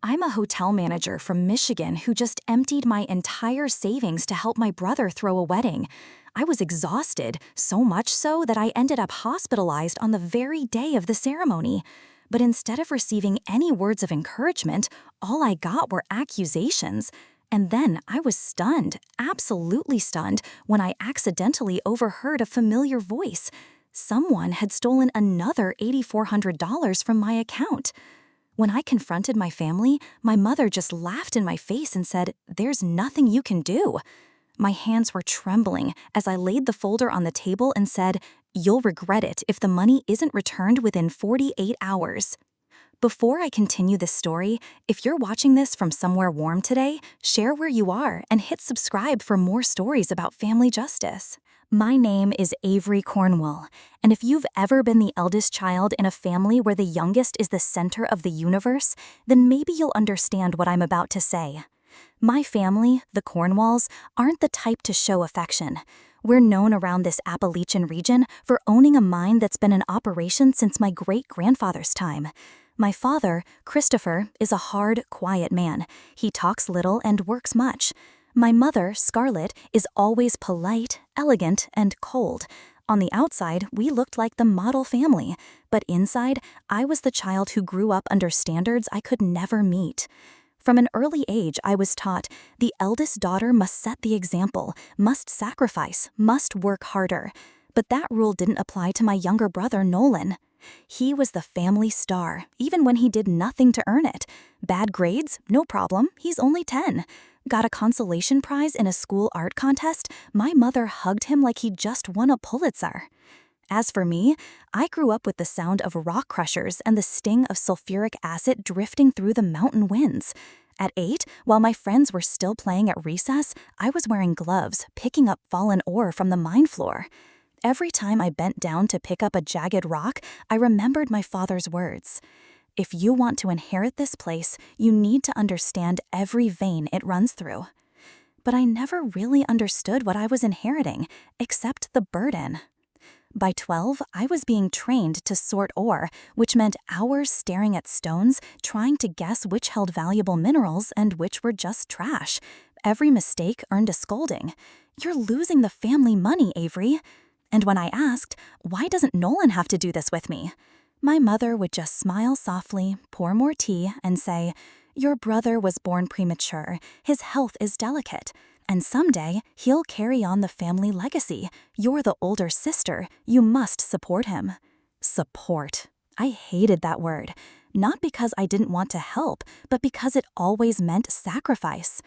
I'm a hotel manager from Michigan who just emptied my entire savings to help my brother throw a wedding. I was exhausted, so much so that I ended up hospitalized on the very day of the ceremony. But instead of receiving any words of encouragement, all I got were accusations. And then I was stunned, absolutely stunned, when I accidentally overheard a familiar voice. Someone had stolen another $8,400 from my account. When I confronted my family, my mother just laughed in my face and said, "There's nothing you can do." My hands were trembling as I laid the folder on the table and said, "You'll regret it if the money isn't returned within 48 hours. Before I continue this story, if you're watching this from somewhere warm today, share where you are and hit subscribe for more stories about family justice. My name is Avery Cornwall, and if you've ever been the eldest child in a family where the youngest is the center of the universe, then maybe you'll understand what I'm about to say. My family, the Cornwalls, aren't the type to show affection. We're known around this Appalachian region for owning a mine that's been in operation since my great-grandfather's time. My father, Christopher, is a hard, quiet man. He talks little and works much. My mother, Scarlett, is always polite, elegant, and cold. On the outside, we looked like the model family, but inside, I was the child who grew up under standards I could never meet. From an early age, I was taught the eldest daughter must set the example, must sacrifice, must work harder. But that rule didn't apply to my younger brother, Nolan. He was the family star, even when he did nothing to earn it. Bad grades? No problem, he's only 10. Got a consolation prize in a school art contest? My mother hugged him like he'd just won a Pulitzer. As for me, I grew up with the sound of rock crushers and the sting of sulfuric acid drifting through the mountain winds. At 8, while my friends were still playing at recess, I was wearing gloves, picking up fallen ore from the mine floor. Every time I bent down to pick up a jagged rock, I remembered my father's words. If you want to inherit this place, you need to understand every vein it runs through. But I never really understood what I was inheriting, except the burden. By 12, I was being trained to sort ore, which meant hours staring at stones, trying to guess which held valuable minerals and which were just trash. Every mistake earned a scolding. "You're losing the family money, Avery." And when I asked, "Why doesn't Nolan have to do this with me?" my mother would just smile softly, pour more tea, and say, "Your brother was born premature. His health is delicate. And someday, he'll carry on the family legacy. You're the older sister. You must support him." Support. I hated that word. Not because I didn't want to help, but because it always meant sacrifice.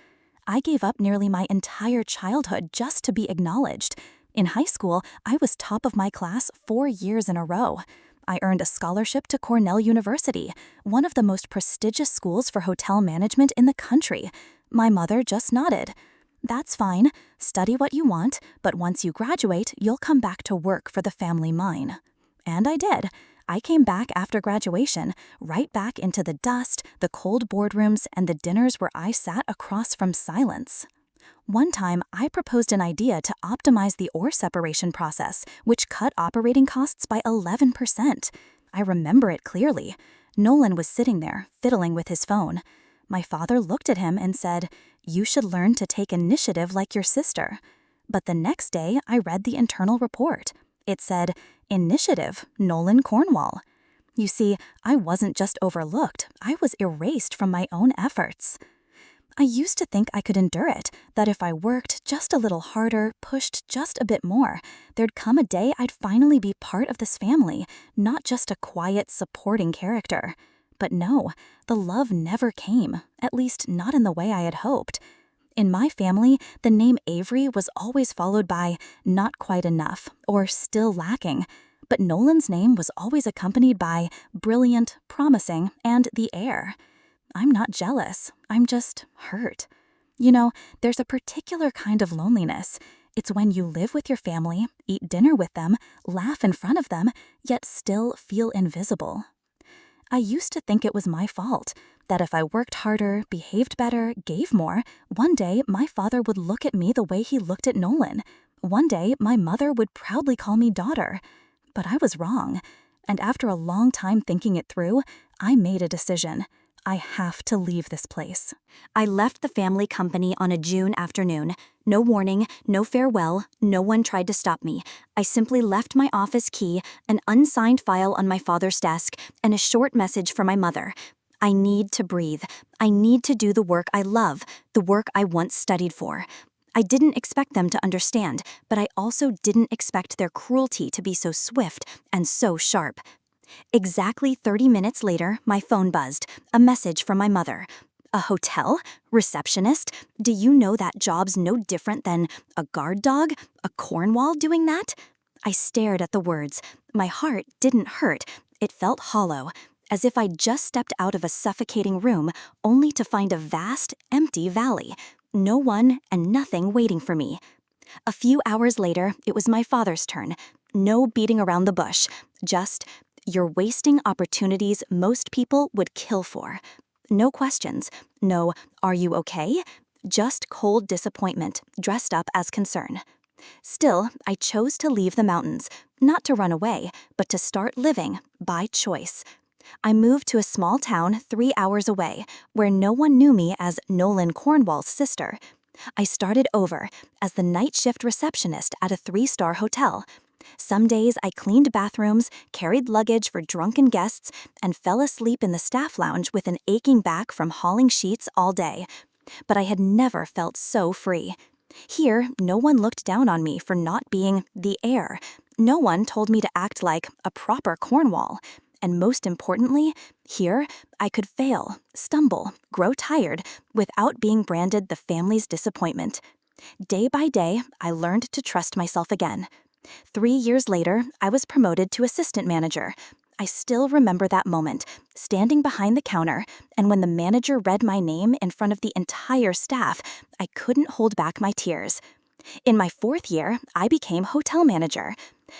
I gave up nearly my entire childhood just to be acknowledged. In high school, I was top of my class 4 years in a row. I earned a scholarship to Cornell University, one of the most prestigious schools for hotel management in the country. My mother just nodded. "That's fine. Study what you want, but once you graduate, you'll come back to work for the family mine." And I did. I came back after graduation, right back into the dust, the cold boardrooms, and the dinners where I sat across from silence. One time, I proposed an idea to optimize the ore separation process, which cut operating costs by 11%. I remember it clearly. Nolan was sitting there, fiddling with his phone. My father looked at him and said, "You should learn to take initiative like your sister." But the next day, I read the internal report. It said, "Initiative, Nolan Cornwall." You see, I wasn't just overlooked, I was erased from my own efforts. I used to think I could endure it, that if I worked just a little harder, pushed just a bit more, there'd come a day I'd finally be part of this family, not just a quiet, supporting character. But no, the love never came, at least not in the way I had hoped. In my family, the name Avery was always followed by "not quite enough" or "still lacking." But Nolan's name was always accompanied by "brilliant," "promising," and "the heir." I'm not jealous, I'm just hurt. You know, there's a particular kind of loneliness. It's when you live with your family, eat dinner with them, laugh in front of them, yet still feel invisible. I used to think it was my fault, that if I worked harder, behaved better, gave more, one day my father would look at me the way he looked at Nolan. One day my mother would proudly call me daughter. But I was wrong. And after a long time thinking it through, I made a decision. I have to leave this place. I left the family company on a June afternoon. No warning, no farewell, no one tried to stop me. I simply left my office key, an unsigned file on my father's desk, and a short message for my mother. I need to breathe. I need to do the work I love, the work I once studied for. I didn't expect them to understand, but I also didn't expect their cruelty to be so swift and so sharp. Exactly 30 minutes later, my phone buzzed. A message from my mother. A hotel? Receptionist? Do you know that job's no different than a guard dog? A Cornwall doing that? I stared at the words. My heart didn't hurt. It felt hollow, as if I'd just stepped out of a suffocating room only to find a vast, empty valley. No one and nothing waiting for me. A few hours later, it was my father's turn. No beating around the bush. Just, "You're wasting opportunities most people would kill for." No questions. No, "Are you okay?" Just cold disappointment, dressed up as concern. Still, I chose to leave the mountains, not to run away, but to start living by choice. I moved to a small town 3 hours away, where no one knew me as Nolan Cornwall's sister. I started over as the night shift receptionist at a 3-star hotel. Some days I cleaned bathrooms, carried luggage for drunken guests, and fell asleep in the staff lounge with an aching back from hauling sheets all day. But I had never felt so free. Here, no one looked down on me for not being the heir. No one told me to act like a proper Cornwall. And most importantly, here, I could fail, stumble, grow tired without being branded the family's disappointment. Day by day, I learned to trust myself again. 3 years later, I was promoted to assistant manager. I still remember that moment, standing behind the counter, and when the manager read my name in front of the entire staff, I couldn't hold back my tears. In my 4th year, I became hotel manager.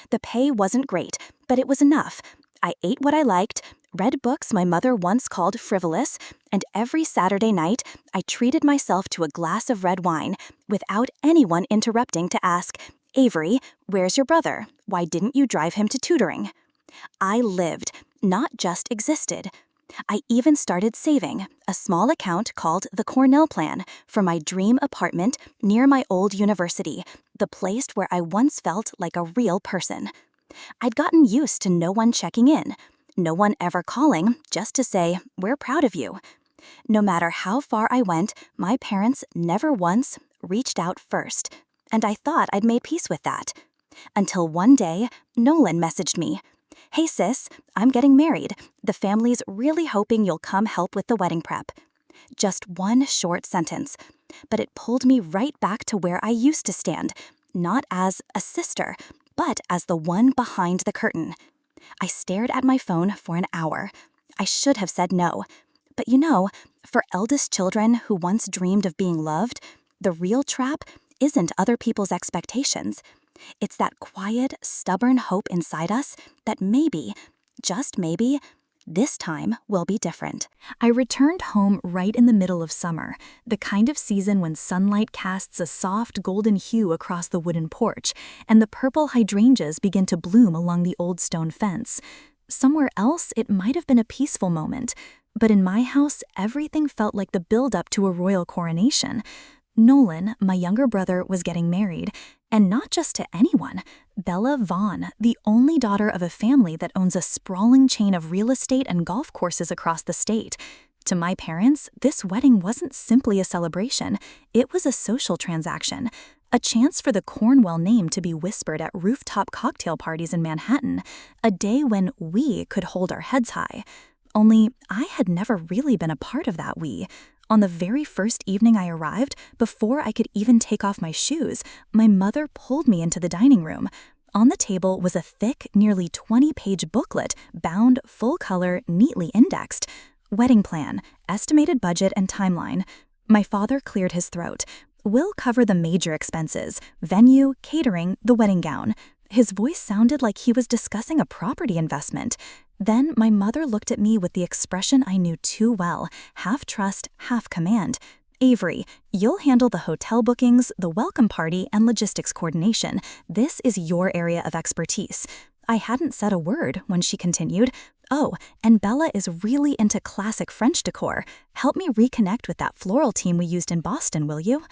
The pay wasn't great, but it was enough. I ate what I liked, read books my mother once called frivolous, and every Saturday night, I treated myself to a glass of red wine without anyone interrupting to ask, "Avery, where's your brother? Why didn't you drive him to tutoring?" I lived, not just existed. I even started saving a small account called the Cornell Plan for my dream apartment near my old university, the place where I once felt like a real person. I'd gotten used to no one checking in, no one ever calling just to say, "We're proud of you." No matter how far I went, my parents never once reached out first, and I thought I'd made peace with that. Until one day, Nolan messaged me. "Hey sis, I'm getting married. The family's really hoping you'll come help with the wedding prep." Just one short sentence, but it pulled me right back to where I used to stand, not as a sister, but as the one behind the curtain. I stared at my phone for an hour. I should have said no. But for eldest children who once dreamed of being loved, the real trap isn't other people's expectations. It's that quiet, stubborn hope inside us that maybe, just maybe, this time will be different. I returned home right in the middle of summer, the kind of season when sunlight casts a soft golden hue across the wooden porch, and the purple hydrangeas begin to bloom along the old stone fence. Somewhere else, it might have been a peaceful moment, but in my house, everything felt like the build-up to a royal coronation. Nolan, my younger brother, was getting married, and not just to anyone. Bella Vaughn, the only daughter of a family that owns a sprawling chain of real estate and golf courses across the state. To my parents, this wedding wasn't simply a celebration, it was a social transaction. A chance for the Cornwall name to be whispered at rooftop cocktail parties in Manhattan, a day when we could hold our heads high. Only, I had never really been a part of that we. On the very first evening I arrived, before I could even take off my shoes, my mother pulled me into the dining room. On the table was a thick, nearly 20-page booklet, bound, full color, neatly indexed. Wedding plan, estimated budget and timeline. My father cleared his throat. "We'll cover the major expenses, venue, catering, the wedding gown." His voice sounded like he was discussing a property investment. Then my mother looked at me with the expression I knew too well, half trust, half command. "Avery, you'll handle the hotel bookings, the welcome party, and logistics coordination. This is your area of expertise." I hadn't said a word when she continued, Oh, and Bella is really into classic French decor. Help me reconnect with that floral team we used in Boston, will you?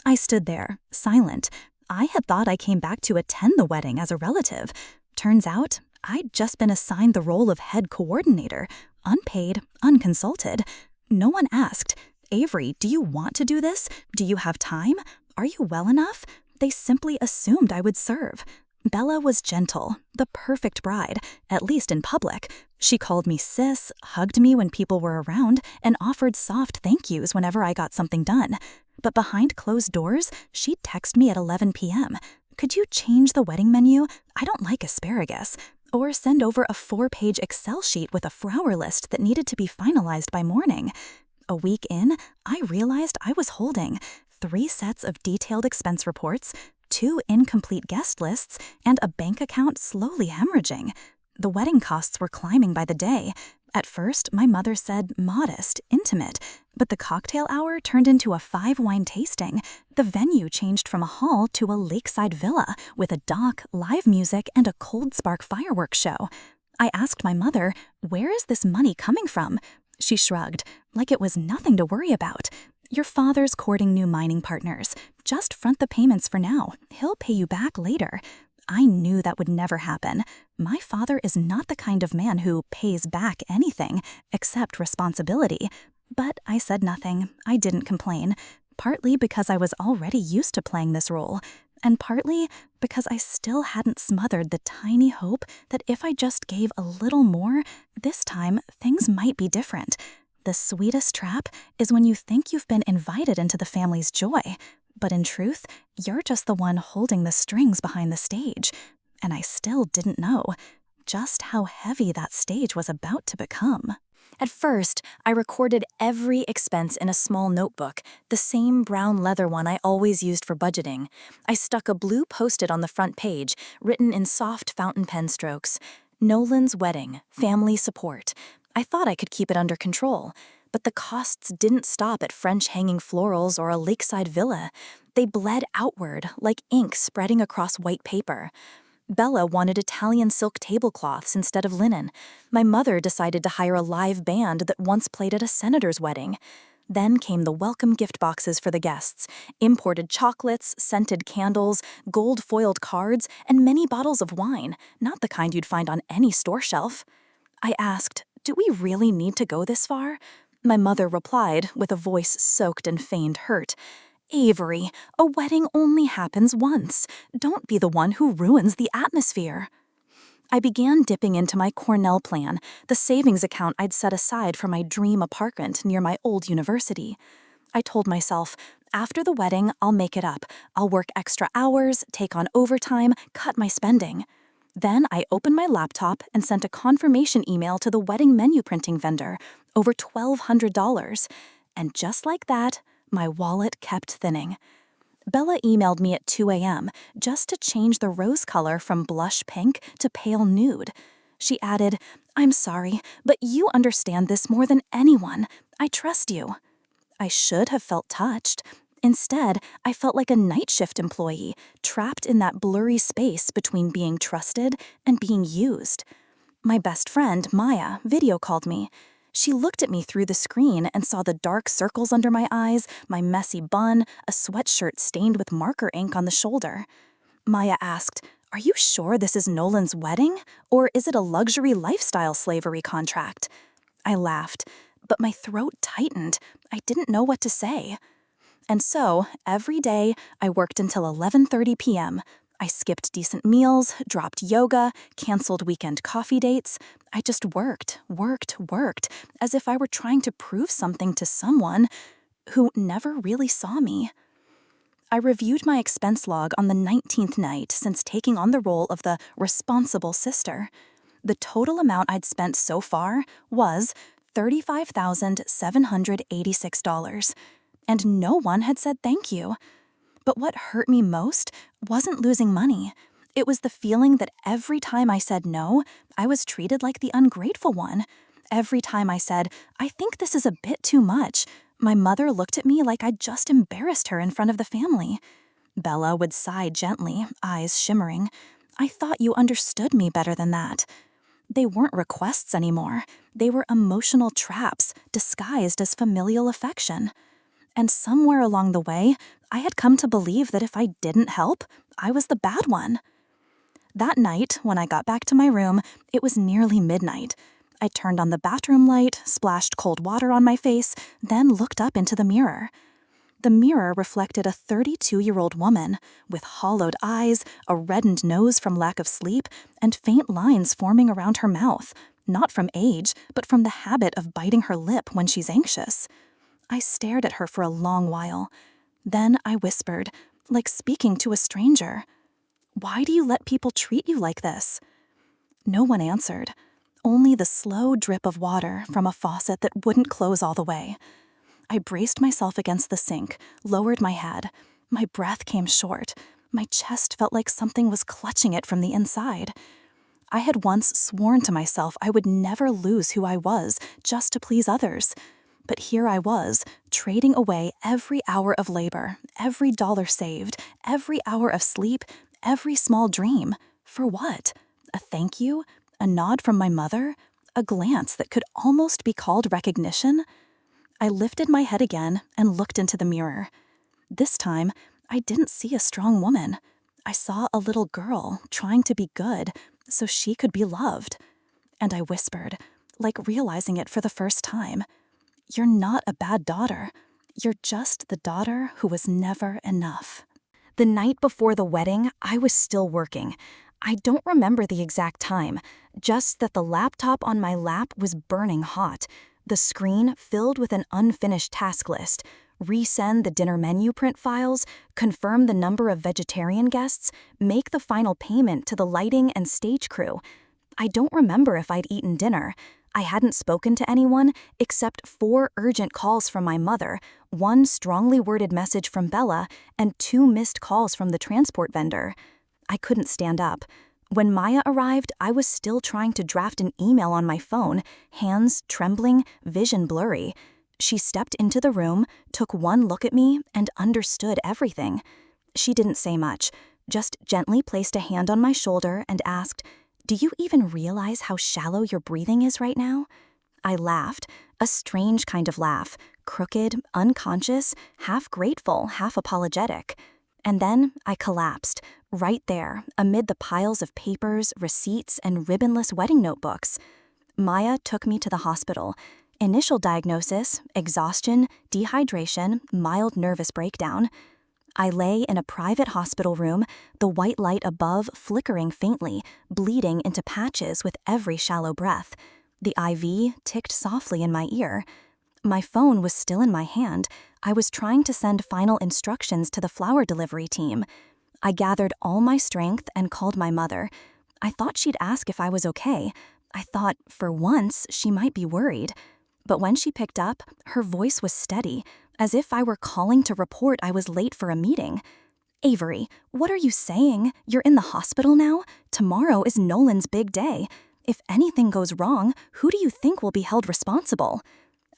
I stood there, silent. I had thought I came back to attend the wedding as a relative. Turns out, I'd just been assigned the role of head coordinator, unpaid, unconsulted. No one asked, "Avery, do you want to do this? Do you have time? Are you well enough?" They simply assumed I would serve. Bella was gentle, the perfect bride, at least in public. She called me sis, hugged me when people were around, and offered soft thank yous whenever I got something done. But behind closed doors, she'd text me at 11 p.m. "Could you change the wedding menu? I don't like asparagus." Or send over a 4-page Excel sheet with a flower list that needed to be finalized by morning. A week in, I realized I was holding 3 sets of detailed expense reports, 2 incomplete guest lists, and a bank account slowly hemorrhaging. The wedding costs were climbing by the day. At first, my mother said modest, intimate, but the cocktail hour turned into a 5-wine tasting. The venue changed from a hall to a lakeside villa with a dock, live music, and a cold spark fireworks show. I asked my mother, "Where is this money coming from?" She shrugged, like it was nothing to worry about. "Your father's courting new mining partners. Just front the payments for now. He'll pay you back later." I knew that would never happen. My father is not the kind of man who pays back anything except responsibility. But I said nothing. I didn't complain. Partly because I was already used to playing this role, and partly because I still hadn't smothered the tiny hope that if I just gave a little more, this time things might be different. The sweetest trap is when you think you've been invited into the family's joy, but in truth, you're just the one holding the strings behind the stage. And I still didn't know just how heavy that stage was about to become. At first, I recorded every expense in a small notebook, the same brown leather one I always used for budgeting. I stuck a blue Post-it on the front page, written in soft fountain pen strokes. "Nolan's wedding, family support." I thought I could keep it under control. But the costs didn't stop at French hanging florals or a lakeside villa. They bled outward, like ink spreading across white paper. Bella wanted Italian silk tablecloths instead of linen. My mother decided to hire a live band that once played at a senator's wedding. Then came the welcome gift boxes for the guests, imported chocolates, scented candles, gold-foiled cards, and many bottles of wine, not the kind you'd find on any store shelf. I asked, "Do we really need to go this far?" My mother replied, with a voice soaked in feigned hurt, "Avery, a wedding only happens once. Don't be the one who ruins the atmosphere." I began dipping into my Cornell plan, the savings account I'd set aside for my dream apartment near my old university. I told myself, after the wedding, I'll make it up. I'll work extra hours, take on overtime, cut my spending. Then I opened my laptop and sent a confirmation email to the wedding menu printing vendor, over $1,200. And just like that, my wallet kept thinning. Bella emailed me at 2 a.m. just to change the rose color from blush pink to pale nude. She added, "I'm sorry, but you understand this more than anyone. I trust you." I should have felt touched. Instead, I felt like a night shift employee, trapped in that blurry space between being trusted and being used. My best friend, Maya, video called me. She looked at me through the screen and saw the dark circles under my eyes, my messy bun, a sweatshirt stained with marker ink on the shoulder. Maya asked, "Are you sure this is Nolan's wedding? Or is it a luxury lifestyle slavery contract?" I laughed, but my throat tightened. I didn't know what to say. And so, every day, I worked until 11:30 p.m. I skipped decent meals, dropped yoga, canceled weekend coffee dates. I just worked, as if I were trying to prove something to someone who never really saw me. I reviewed my expense log on the 19th night since taking on the role of the responsible sister. The total amount I'd spent so far was $35,786. And no one had said thank you. But what hurt me most wasn't losing money. It was the feeling that every time I said no, I was treated like the ungrateful one. Every time I said, "I think this is a bit too much," my mother looked at me like I'd just embarrassed her in front of the family. Bella would sigh gently, eyes shimmering. "I thought you understood me better than that." They weren't requests anymore. They were emotional traps disguised as familial affection. And somewhere along the way, I had come to believe that if I didn't help, I was the bad one. That night, when I got back to my room, it was nearly midnight. I turned on the bathroom light, splashed cold water on my face, then looked up into the mirror. The mirror reflected a 32-year-old woman with hollowed eyes, a reddened nose from lack of sleep, and faint lines forming around her mouth, not from age, but from the habit of biting her lip when she's anxious. I stared at her for a long while. Then I whispered, like speaking to a stranger, "Why do you let people treat you like this?" No one answered, only the slow drip of water from a faucet that wouldn't close all the way. I braced myself against the sink, lowered my head. My breath came short. My chest felt like something was clutching it from the inside. I had once sworn to myself I would never lose who I was just to please others. But here I was, trading away every hour of labor, every dollar saved, every hour of sleep, every small dream. For what? A thank you? A nod from my mother? A glance that could almost be called recognition? I lifted my head again and looked into the mirror. This time, I didn't see a strong woman. I saw a little girl trying to be good so she could be loved. And I whispered, like realizing it for the first time, "You're not a bad daughter. You're just the daughter who was never enough." The night before the wedding, I was still working. I don't remember the exact time, just that the laptop on my lap was burning hot. The screen filled with an unfinished task list. Resend the dinner menu print files, confirm the number of vegetarian guests, make the final payment to the lighting and stage crew. I don't remember if I'd eaten dinner. I hadn't spoken to anyone except 4 urgent calls from my mother, 1 strongly worded message from Bella, and 2 missed calls from the transport vendor. I couldn't stand up. When Maya arrived, I was still trying to draft an email on my phone, hands trembling, vision blurry. She stepped into the room, took one look at me, and understood everything. She didn't say much, just gently placed a hand on my shoulder and asked, "Do you even realize how shallow your breathing is right now?" I laughed, a strange kind of laugh, crooked, unconscious, half grateful, half apologetic. And then I collapsed, right there, amid the piles of papers, receipts, and ribbonless wedding notebooks. Maya took me to the hospital. Initial diagnosis: exhaustion, dehydration, mild nervous breakdown. I lay in a private hospital room, the white light above flickering faintly, bleeding into patches with every shallow breath. The IV ticked softly in my ear. My phone was still in my hand. I was trying to send final instructions to the flower delivery team. I gathered all my strength and called my mother. I thought she'd ask if I was okay. I thought, for once, she might be worried. But when she picked up, her voice was steady, as if I were calling to report I was late for a meeting. "Avery, what are you saying? You're in the hospital now? Tomorrow is Nolan's big day. If anything goes wrong, who do you think will be held responsible?"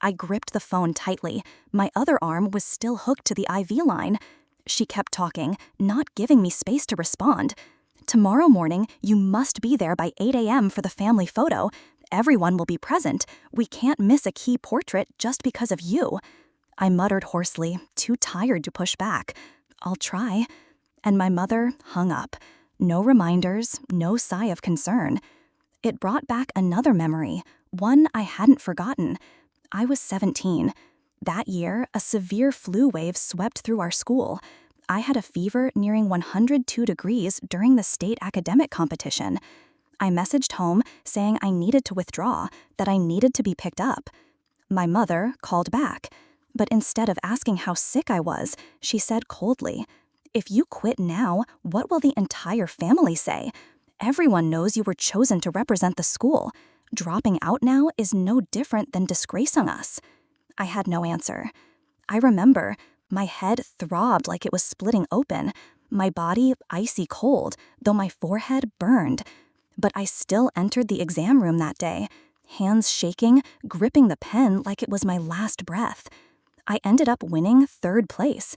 I gripped the phone tightly. My other arm was still hooked to the IV line. She kept talking, not giving me space to respond. "Tomorrow morning, you must be there by 8 a.m. for the family photo. Everyone will be present. We can't miss a key portrait just because of you." I muttered hoarsely, too tired to push back. "I'll try." And my mother hung up. No reminders, no sigh of concern. It brought back another memory, one I hadn't forgotten. I was 17. That year, a severe flu wave swept through our school. I had a fever nearing 102 degrees during the state academic competition. I messaged home saying I needed to withdraw, that I needed to be picked up. My mother called back, but instead of asking how sick I was, she said coldly, "If you quit now, what will the entire family say? Everyone knows you were chosen to represent the school. Dropping out now is no different than disgracing us." I had no answer. I remember my head throbbed like it was splitting open, my body icy cold, though my forehead burned. But I still entered the exam room that day, hands shaking, gripping the pen like it was my last breath. I ended up winning 3rd place.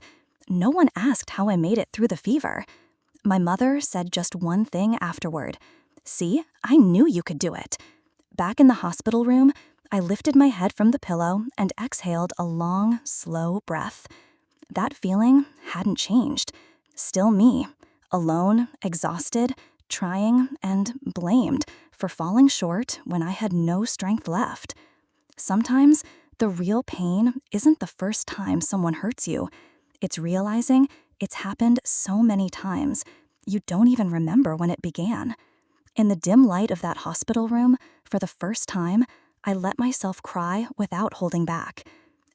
No one asked how I made it through the fever. My mother said just one thing afterward. See, I knew you could do it. Back in the hospital room, I lifted my head from the pillow and exhaled a long, slow breath. That feeling hadn't changed. Still me, alone, exhausted, trying, and blamed for falling short when I had no strength left. Sometimes, the real pain isn't the first time someone hurts you. It's realizing it's happened so many times, you don't even remember when it began. In the dim light of that hospital room, for the first time, I let myself cry without holding back.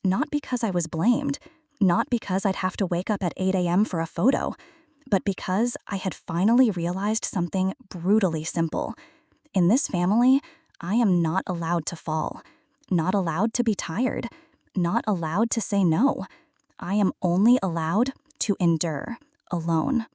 Not because I was blamed, not because I'd have to wake up at 8 a.m. for a photo, but because I had finally realized something brutally simple. In this family, I am not allowed to fall, not allowed to be tired, not allowed to say no. I am only allowed to endure alone.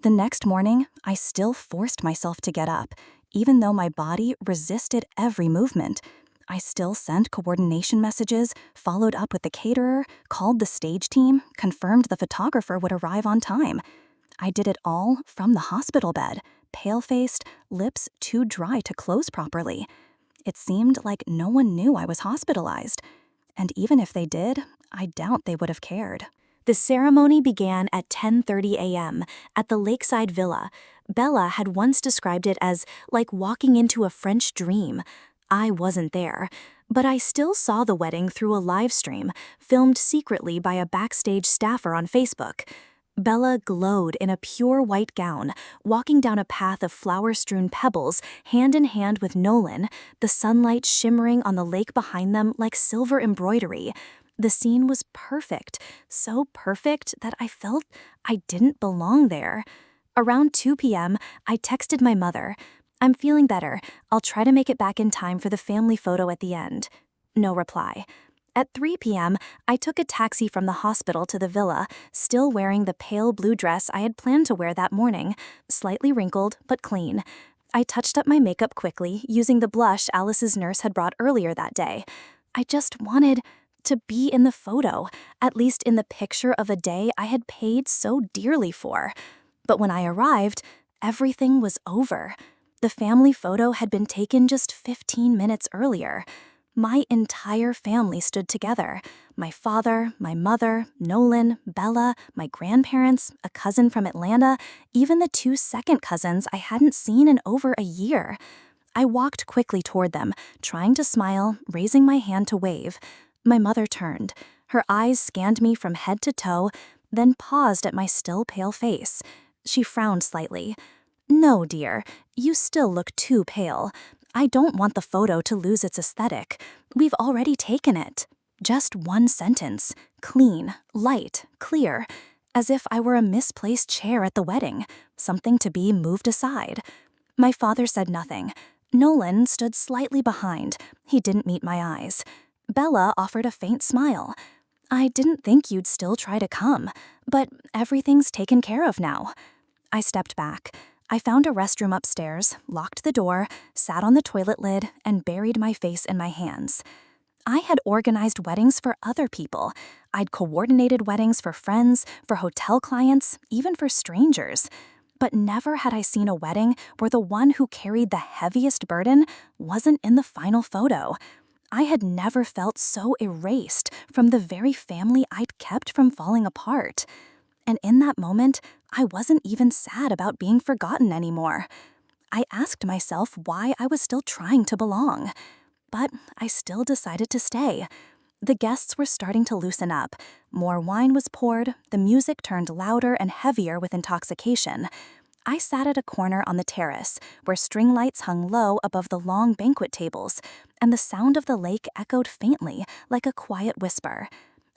The next morning, I still forced myself to get up, even though my body resisted every movement. I still sent coordination messages, followed up with the caterer, called the stage team, confirmed the photographer would arrive on time. I did it all from the hospital bed, pale-faced, lips too dry to close properly. It seemed like no one knew I was hospitalized. And even if they did, I doubt they would have cared. The ceremony began at 10:30 a.m. at the lakeside villa. Bella had once described it as like walking into a French dream. I wasn't there, but I still saw the wedding through a live stream, filmed secretly by a backstage staffer on Facebook. Bella glowed in a pure white gown, walking down a path of flower-strewn pebbles, hand in hand with Nolan, the sunlight shimmering on the lake behind them like silver embroidery. The scene was perfect, so perfect that I felt I didn't belong there. Around 2 p.m., I texted my mother, "I'm feeling better. I'll try to make it back in time for the family photo at the end." No reply. At 3 p.m., I took a taxi from the hospital to the villa, still wearing the pale blue dress I had planned to wear that morning, slightly wrinkled but clean. I touched up my makeup quickly, using the blush Alice's nurse had brought earlier that day. I just wanted to be in the photo, at least in the picture of a day I had paid so dearly for. But when I arrived, everything was over. The family photo had been taken just 15 minutes earlier. My entire family stood together. My father, my mother, Nolan, Bella, my grandparents, a cousin from Atlanta, even the 2 second cousins I hadn't seen in over a year. I walked quickly toward them, trying to smile, raising my hand to wave. My mother turned. Her eyes scanned me from head to toe, then paused at my still pale face. She frowned slightly. "No, dear, you still look too pale. I don't want the photo to lose its aesthetic. We've already taken it." Just one sentence, clean, light, clear, as if I were a misplaced chair at the wedding, something to be moved aside. My father said nothing. Nolan stood slightly behind. He didn't meet my eyes. Bella offered a faint smile. "I didn't think you'd still try to come, but everything's taken care of now." I stepped back. I found a restroom upstairs, locked the door, sat on the toilet lid, and buried my face in my hands. I had organized weddings for other people. I'd coordinated weddings for friends, for hotel clients, even for strangers. But never had I seen a wedding where the one who carried the heaviest burden wasn't in the final photo. I had never felt so erased from the very family I'd kept from falling apart. And in that moment, I wasn't even sad about being forgotten anymore. I asked myself why I was still trying to belong. But I still decided to stay. The guests were starting to loosen up. More wine was poured, the music turned louder and heavier with intoxication. I sat at a corner on the terrace, where string lights hung low above the long banquet tables, and the sound of the lake echoed faintly, like a quiet whisper.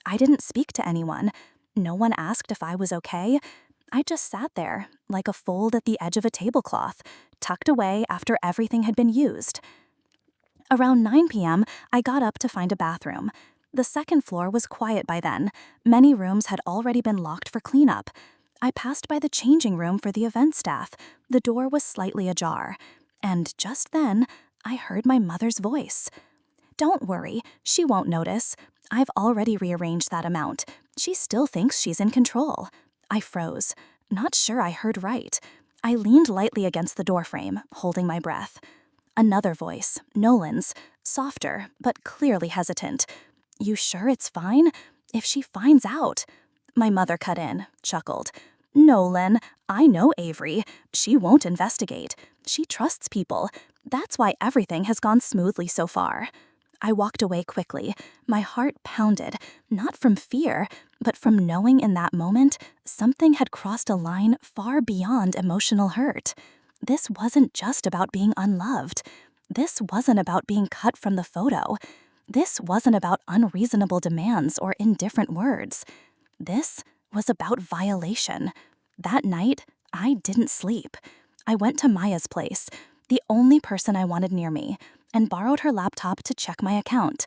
I didn't speak to anyone. No one asked if I was okay. I just sat there, like a fold at the edge of a tablecloth, tucked away after everything had been used. Around 9 p.m., I got up to find a bathroom. The second floor was quiet by then. Many rooms had already been locked for cleanup. I passed by the changing room for the event staff. The door was slightly ajar. And just then, I heard my mother's voice. "Don't worry, she won't notice. I've already rearranged that amount. She still thinks she's in control." I froze, not sure I heard right. I leaned lightly against the doorframe, holding my breath. Another voice, Nolan's, softer, but clearly hesitant. "You sure it's fine? If she finds out..." My mother cut in, chuckled. "Nolan, I know Avery. She won't investigate. She trusts people. That's why everything has gone smoothly so far." I walked away quickly. My heart pounded, not from fear, but from knowing in that moment something had crossed a line far beyond emotional hurt. This wasn't just about being unloved. This wasn't about being cut from the photo. This wasn't about unreasonable demands or indifferent words. This was about violation. That night, I didn't sleep. I went to Maya's place, the only person I wanted near me, and borrowed her laptop to check my account.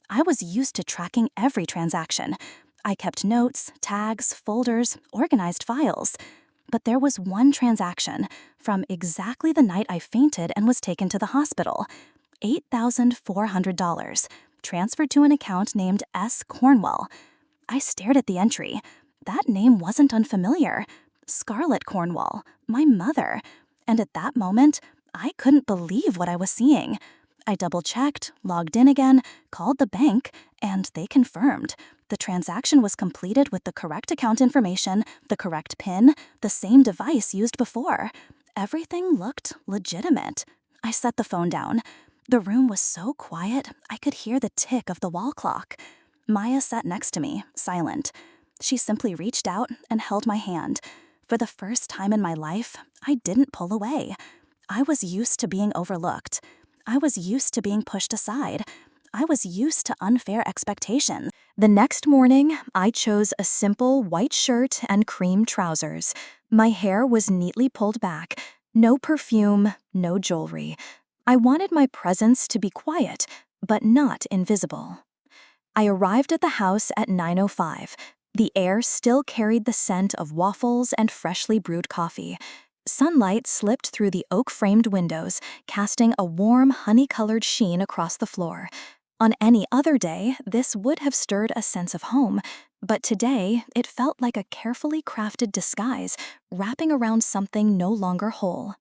I was used to tracking every transaction. I kept notes, tags, folders, organized files. But there was one transaction from exactly the night I fainted and was taken to the hospital. $8,400, transferred to an account named S. Cornwell. I stared at the entry. That name wasn't unfamiliar. Scarlett Cornwall, my mother. And at that moment, I couldn't believe what I was seeing. I double-checked, logged in again, called the bank, and they confirmed. The transaction was completed with the correct account information, the correct PIN, the same device used before. Everything looked legitimate. I set the phone down. The room was so quiet, I could hear the tick of the wall clock. Maya sat next to me, silent. She simply reached out and held my hand. For the first time in my life, I didn't pull away. I was used to being overlooked. I was used to being pushed aside. I was used to unfair expectations. The next morning, I chose a simple white shirt and cream trousers. My hair was neatly pulled back. No perfume, no jewelry. I wanted my presence to be quiet, but not invisible. I arrived at the house at 9:05. The air still carried the scent of waffles and freshly brewed coffee. Sunlight slipped through the oak-framed windows, casting a warm, honey-colored sheen across the floor. On any other day, this would have stirred a sense of home, but today it felt like a carefully crafted disguise, wrapping around something no longer whole.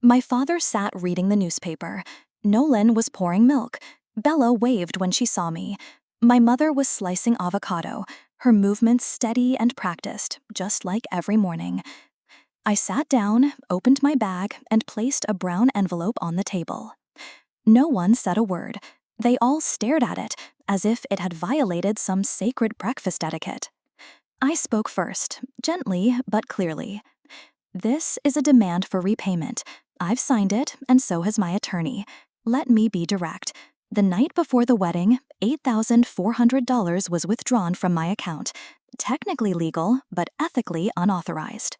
My father sat reading the newspaper. Nolan was pouring milk. Bella waved when she saw me. My mother was slicing avocado, her movements steady and practiced, just like every morning. I sat down, opened my bag, and placed a brown envelope on the table. No one said a word. They all stared at it, as if it had violated some sacred breakfast etiquette. I spoke first, gently but clearly. "This is a demand for repayment. I've signed it, and so has my attorney. Let me be direct. The night before the wedding, $8,400 was withdrawn from my account. Technically legal, but ethically unauthorized."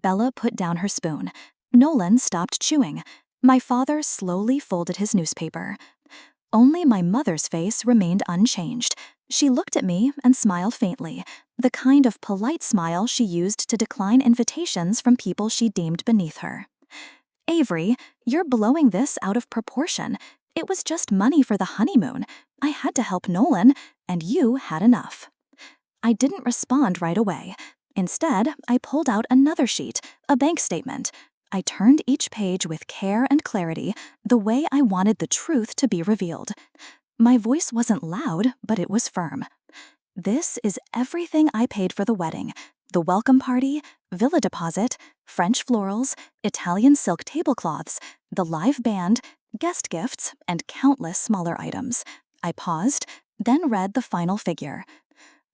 Bella put down her spoon. Nolan stopped chewing. My father slowly folded his newspaper. Only my mother's face remained unchanged. She looked at me and smiled faintly, the kind of polite smile she used to decline invitations from people she deemed beneath her. "Avery, you're blowing this out of proportion. It was just money for the honeymoon. I had to help Nolan, and you had enough." I didn't respond right away. Instead, I pulled out another sheet, a bank statement. I turned each page with care and clarity, the way I wanted the truth to be revealed. My voice wasn't loud, but it was firm. "This is everything I paid for the wedding: the welcome party, villa deposit, French florals, Italian silk tablecloths, the live band, guest gifts, and countless smaller items." I paused, then read the final figure.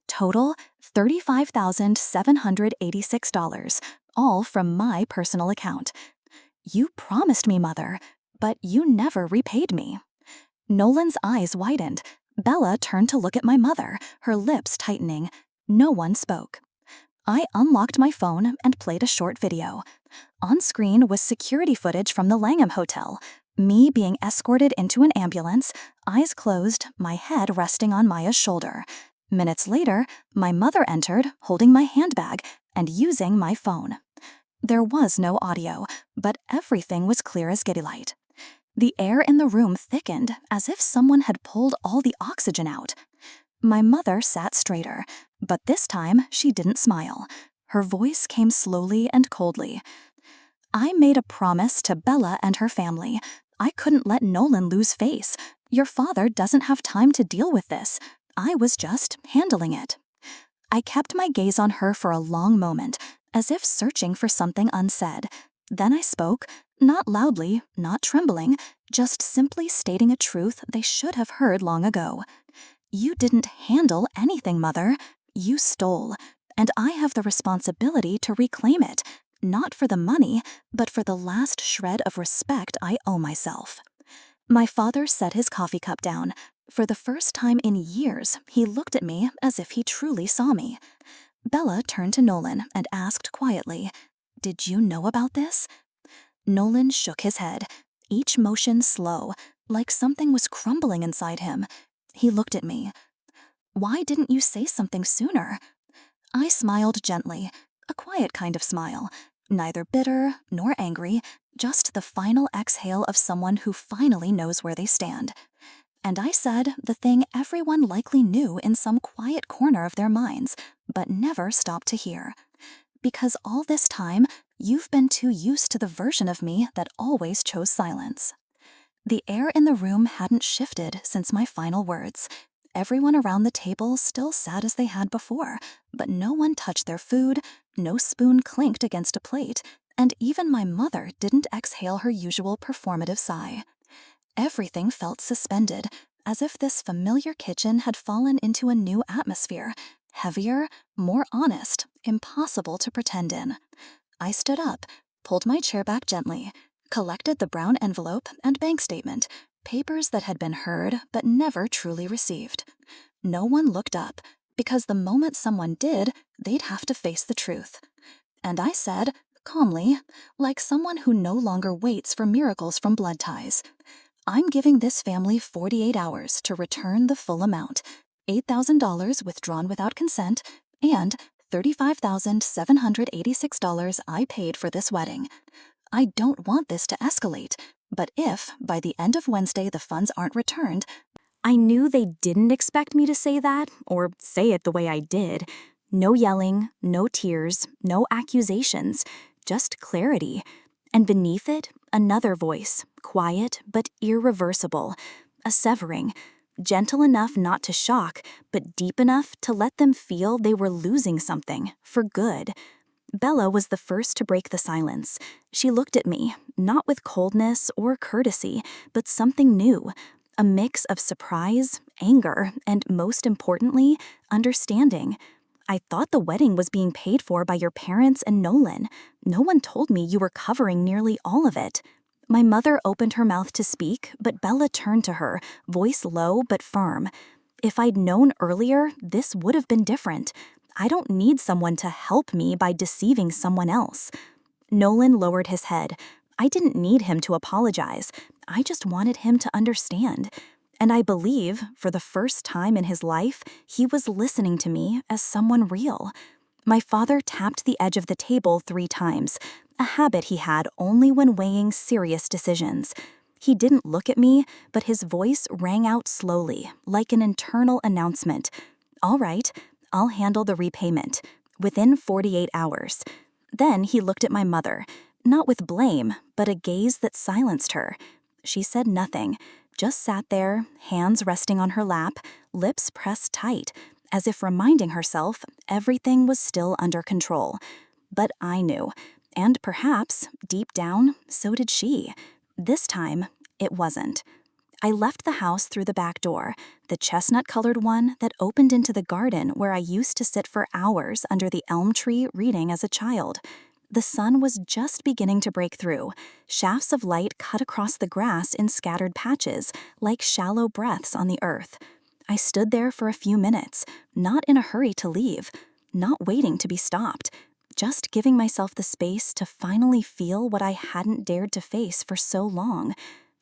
Total, $35,786, all from my personal account. "You promised me, Mother, but you never repaid me." Nolan's eyes widened. Bella turned to look at my mother, her lips tightening. No one spoke. I unlocked my phone and played a short video. On screen was security footage from the Langham Hotel. Me being escorted into an ambulance, eyes closed, my head resting on Maya's shoulder. Minutes later, my mother entered, holding my handbag and using my phone. There was no audio, but everything was clear as giddylight. The air in the room thickened, as if someone had pulled all the oxygen out. My mother sat straighter, but this time she didn't smile. Her voice came slowly and coldly. I made a promise to Bella and her family. I couldn't let Nolan lose face. Your father doesn't have time to deal with this. I was just handling it. I kept my gaze on her for a long moment, as if searching for something unsaid. Then I spoke, not loudly, not trembling, just simply stating a truth they should have heard long ago. You didn't handle anything, Mother. You stole, and I have the responsibility to reclaim it, not for the money, but for the last shred of respect I owe myself. My father set his coffee cup down. For the first time in years, he looked at me as if he truly saw me. Bella turned to Nolan and asked quietly, "Did you know about this?" Nolan shook his head, each motion slow, like something was crumbling inside him. He looked at me. "Why didn't you say something sooner?" I smiled gently, a quiet kind of smile, neither bitter nor angry, just the final exhale of someone who finally knows where they stand. And I said the thing everyone likely knew in some quiet corner of their minds, but never stopped to hear. Because all this time, you've been too used to the version of me that always chose silence. The air in the room hadn't shifted since my final words. Everyone around the table still sat as they had before, but no one touched their food, no spoon clinked against a plate, and even my mother didn't exhale her usual performative sigh. Everything felt suspended, as if this familiar kitchen had fallen into a new atmosphere, heavier, more honest, impossible to pretend in. I stood up, pulled my chair back gently, collected the brown envelope and bank statement, papers that had been heard but never truly received. No one looked up, because the moment someone did, they'd have to face the truth. And I said, calmly, like someone who no longer waits for miracles from blood ties, "I'm giving this family 48 hours to return the full amount, $8,000 withdrawn without consent, and $35,786 I paid for this wedding. I don't want this to escalate, but if, by the end of Wednesday, the funds aren't returned..." I knew they didn't expect me to say that, or say it the way I did. No yelling, no tears, no accusations, just clarity. And beneath it, another voice, quiet but irreversible, a severing, gentle enough not to shock, but deep enough to let them feel they were losing something, for good. Bella was the first to break the silence. She looked at me, not with coldness or courtesy, but something new, a mix of surprise, anger, and most importantly, understanding. "I thought the wedding was being paid for by your parents and Nolan. No one told me you were covering nearly all of it." My mother opened her mouth to speak, but Bella turned to her, voice low but firm. "If I'd known earlier, this would have been different. I don't need someone to help me by deceiving someone else." Nolan lowered his head. I didn't need him to apologize. I just wanted him to understand. And I believe, for the first time in his life, he was listening to me as someone real. My father tapped the edge of the table 3 times, a habit he had only when weighing serious decisions. He didn't look at me, but his voice rang out slowly, like an internal announcement. "All right, I'll handle the repayment, within 48 hours. Then he looked at my mother, not with blame, but a gaze that silenced her. She said nothing, just sat there, hands resting on her lap, lips pressed tight, as if reminding herself everything was still under control. But I knew, and perhaps, deep down, so did she. This time, it wasn't. I left the house through the back door, the chestnut-colored one that opened into the garden where I used to sit for hours under the elm tree reading as a child. The sun was just beginning to break through. Shafts of light cut across the grass in scattered patches, like shallow breaths on the earth. I stood there for a few minutes, not in a hurry to leave, not waiting to be stopped, just giving myself the space to finally feel what I hadn't dared to face for so long.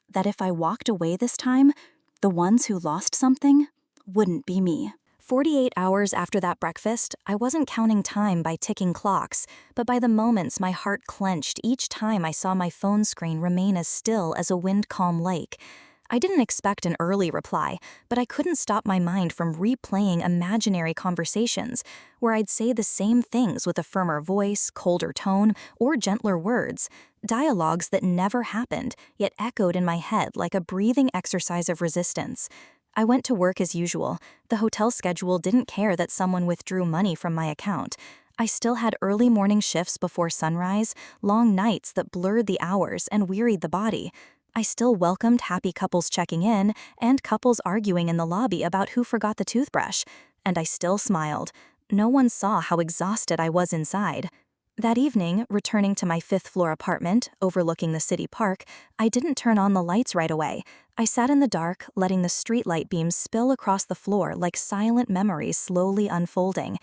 That if I walked away this time, the ones who lost something wouldn't be me. 48 hours after that breakfast, I wasn't counting time by ticking clocks, but by the moments my heart clenched each time I saw my phone screen remain as still as a wind-calm lake. I didn't expect an early reply, but I couldn't stop my mind from replaying imaginary conversations where I'd say the same things with a firmer voice, colder tone, or gentler words. Dialogues that never happened, yet echoed in my head like a breathing exercise of resistance. I went to work as usual. The hotel schedule didn't care that someone withdrew money from my account. I still had early morning shifts before sunrise, long nights that blurred the hours and wearied the body. I still welcomed happy couples checking in and couples arguing in the lobby about who forgot the toothbrush. And I still smiled. No one saw how exhausted I was inside. That evening, returning to my fifth-floor apartment, overlooking the city park, I didn't turn on the lights right away. I sat in the dark, letting the streetlight beams spill across the floor like silent memories slowly unfolding.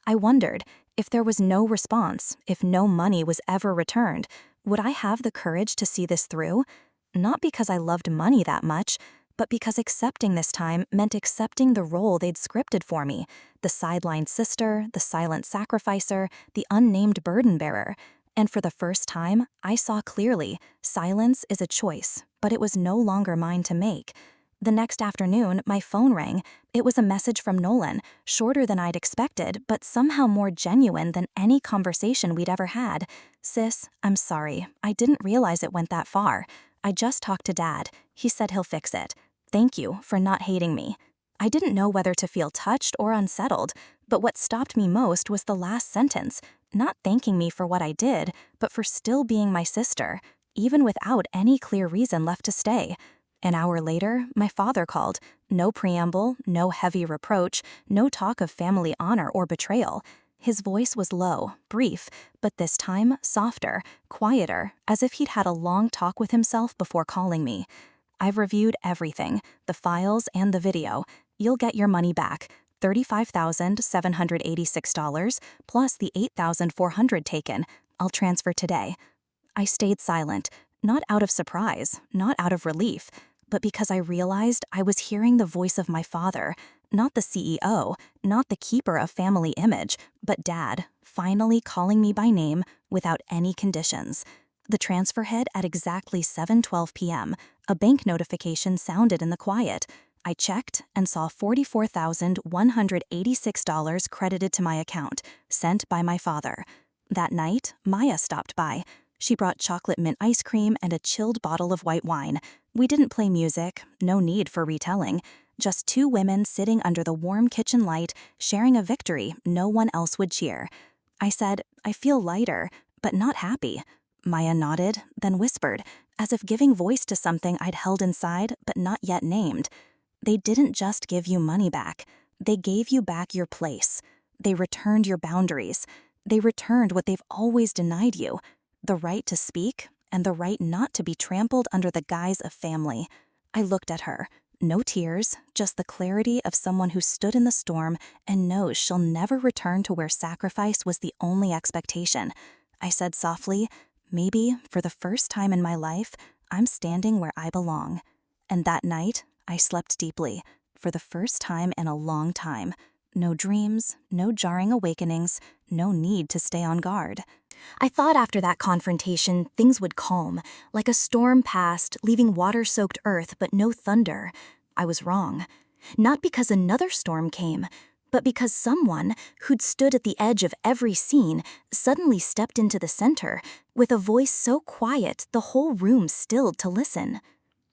I wondered, if there was no response, if no money was ever returned, would I have the courage to see this through? Not because I loved money that much, but because accepting this time meant accepting the role they'd scripted for me, the sidelined sister, the silent sacrificer, the unnamed burden bearer. And for the first time, I saw clearly, silence is a choice, but it was no longer mine to make. The next afternoon, my phone rang. It was a message from Nolan, shorter than I'd expected, but somehow more genuine than any conversation we'd ever had. "Sis, I'm sorry. I didn't realize it went that far. I just talked to Dad. He said he'll fix it. Thank you for not hating me." I didn't know whether to feel touched or unsettled, but what stopped me most was the last sentence, not thanking me for what I did, but for still being my sister, even without any clear reason left to stay. An hour later, my father called. No preamble, no heavy reproach, no talk of family honor or betrayal. His voice was low, brief, but this time softer, quieter, as if he'd had a long talk with himself before calling me. "I've reviewed everything, the files and the video. You'll get your money back, $35,786, plus the $8,400 taken. I'll transfer today." I stayed silent, not out of surprise, not out of relief, but because I realized I was hearing the voice of my father, not the CEO, not the keeper of family image, but Dad, finally calling me by name without any conditions. The transfer hit at exactly 7:12 p.m. A bank notification sounded in the quiet. I checked and saw $44,186 credited to my account, sent by my father. That night, Maya stopped by. She brought chocolate mint ice cream and a chilled bottle of white wine. We didn't play music, no need for retelling. Just two women sitting under the warm kitchen light, sharing a victory no one else would cheer. I said, "I feel lighter, but not happy." Maya nodded, then whispered, as if giving voice to something I'd held inside but not yet named. "They didn't just give you money back. They gave you back your place. They returned your boundaries. They returned what they've always denied you, the right to speak and the right not to be trampled under the guise of family." I looked at her. No tears, just the clarity of someone who stood in the storm and knows she'll never return to where sacrifice was the only expectation. I said softly, "Maybe, for the first time in my life, I'm standing where I belong." And that night, I slept deeply, for the first time in a long time. No dreams, no jarring awakenings, no need to stay on guard. I thought after that confrontation, things would calm, like a storm passed, leaving water-soaked earth but no thunder. I was wrong. Not because another storm came, but because someone who'd stood at the edge of every scene suddenly stepped into the center, with a voice so quiet the whole room stilled to listen.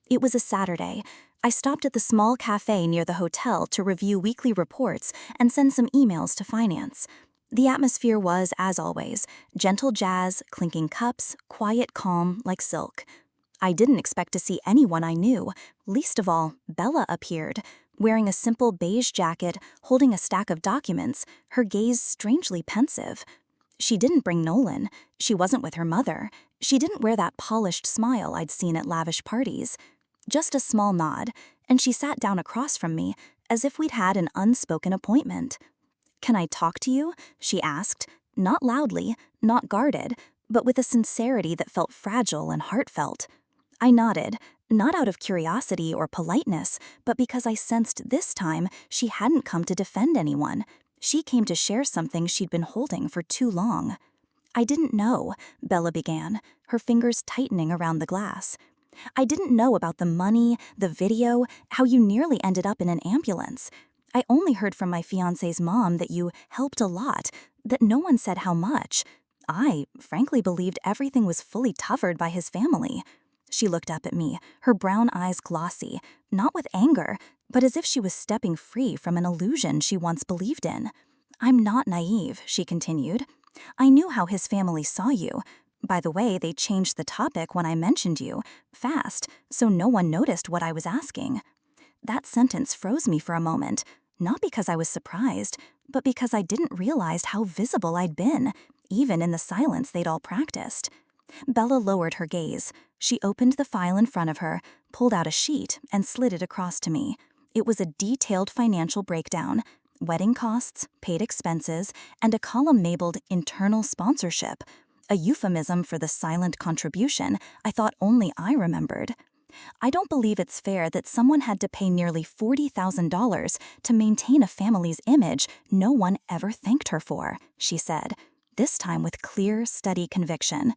It was a Saturday. I stopped at the small cafe near the hotel to review weekly reports and send some emails to finance. The atmosphere was, as always, gentle jazz, clinking cups, quiet calm like silk. I didn't expect to see anyone I knew. Least of all, Bella appeared, wearing a simple beige jacket, holding a stack of documents, her gaze strangely pensive. She didn't bring Nolan. She wasn't with her mother. She didn't wear that polished smile I'd seen at lavish parties. Just a small nod, and she sat down across from me, as if we'd had an unspoken appointment. "Can I talk to you?" she asked, not loudly, not guarded, but with a sincerity that felt fragile and heartfelt. I nodded, not out of curiosity or politeness, but because I sensed this time she hadn't come to defend anyone. She came to share something she'd been holding for too long. "I didn't know," Bella began, her fingers tightening around the glass. I didn't know about the money, the video, how you nearly ended up in an ambulance. I only heard from my fiancé's mom that you helped a lot, that no one said how much. I, frankly, believed everything was fully covered by his family. She looked up at me, her brown eyes glossy, not with anger, but as if she was stepping free from an illusion she once believed in. I'm not naive, she continued. I knew how his family saw you. By the way, they changed the topic when I mentioned you, fast, so no one noticed what I was asking. That sentence froze me for a moment, not because I was surprised, but because I didn't realize how visible I'd been, even in the silence they'd all practiced. Bella lowered her gaze. She opened the file in front of her, pulled out a sheet, and slid it across to me. It was a detailed financial breakdown, wedding costs, paid expenses, and a column labeled internal sponsorship, a euphemism for the silent contribution I thought only I remembered. I don't believe it's fair that someone had to pay nearly $40,000 to maintain a family's image no one ever thanked her for, she said, this time with clear, steady conviction.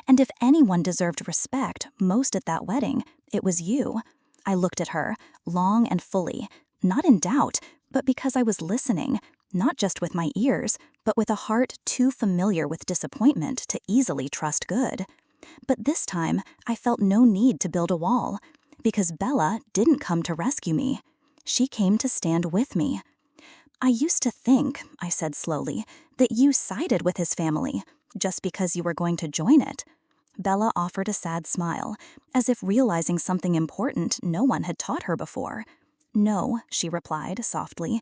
And if anyone deserved respect most at that wedding, it was you. I looked at her, long and fully, not in doubt, but because I was listening, not just with my ears, but with a heart too familiar with disappointment to easily trust good. But this time, I felt no need to build a wall, because Bella didn't come to rescue me. She came to stand with me. I used to think, I said slowly, that you sided with his family, just because you were going to join it. Bella offered a sad smile, as if realizing something important no one had taught her before. No, she replied softly.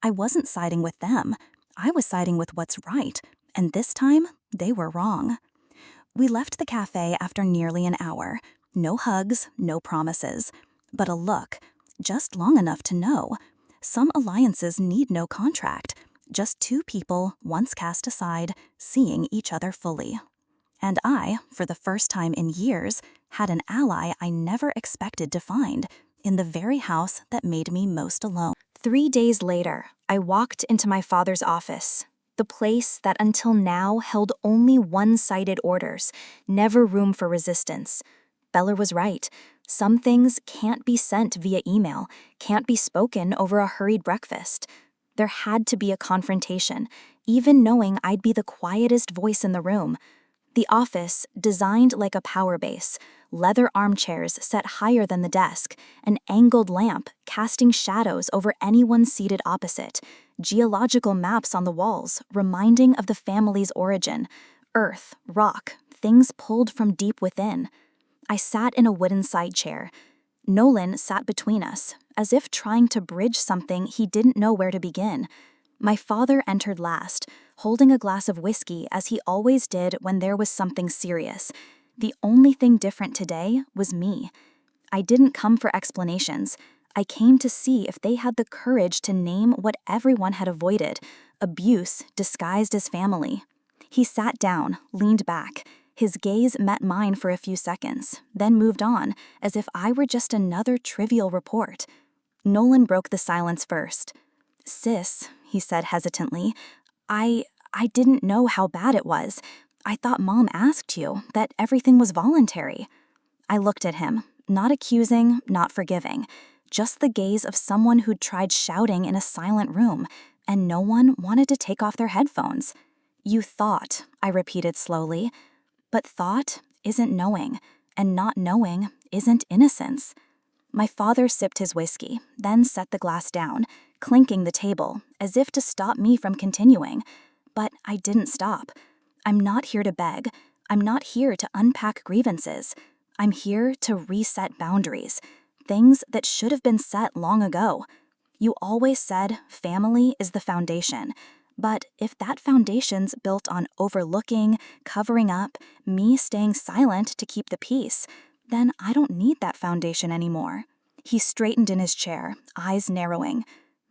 I wasn't siding with them. I was siding with what's right, and this time, they were wrong. We left the cafe after nearly an hour. No hugs, no promises, but a look, just long enough to know. Some alliances need no contract, just two people, once cast aside, seeing each other fully. And I, for the first time in years, had an ally I never expected to find, in the very house that made me most alone. 3 days later, I walked into my father's office, the place that until now held only one-sided orders, never room for resistance. Bella was right. Some things can't be sent via email, can't be spoken over a hurried breakfast. There had to be a confrontation, even knowing I'd be the quietest voice in the room. The office, designed like a power base, leather armchairs set higher than the desk, an angled lamp casting shadows over anyone seated opposite, geological maps on the walls reminding of the family's origin, earth, rock, things pulled from deep within. I sat in a wooden side chair. Nolan sat between us, as if trying to bridge something he didn't know where to begin. My father entered last, holding a glass of whiskey as he always did when there was something serious. The only thing different today was me. I didn't come for explanations. I came to see if they had the courage to name what everyone had avoided, abuse disguised as family. He sat down, leaned back. His gaze met mine for a few seconds, then moved on, as if I were just another trivial report. Nolan broke the silence first. "Sis," he said hesitantly, I didn't know how bad it was. I thought Mom asked you, that everything was voluntary." I looked at him, not accusing, not forgiving, just the gaze of someone who'd tried shouting in a silent room, and no one wanted to take off their headphones. "You thought," I repeated slowly, "but thought isn't knowing, and not knowing isn't innocence." My father sipped his whiskey, then set the glass down, clinking the table, as if to stop me from continuing. But I didn't stop. I'm not here to beg. I'm not here to unpack grievances. I'm here to reset boundaries, things that should have been set long ago. You always said family is the foundation. But if that foundation's built on overlooking, covering up, me staying silent to keep the peace, then I don't need that foundation anymore. He straightened in his chair, eyes narrowing.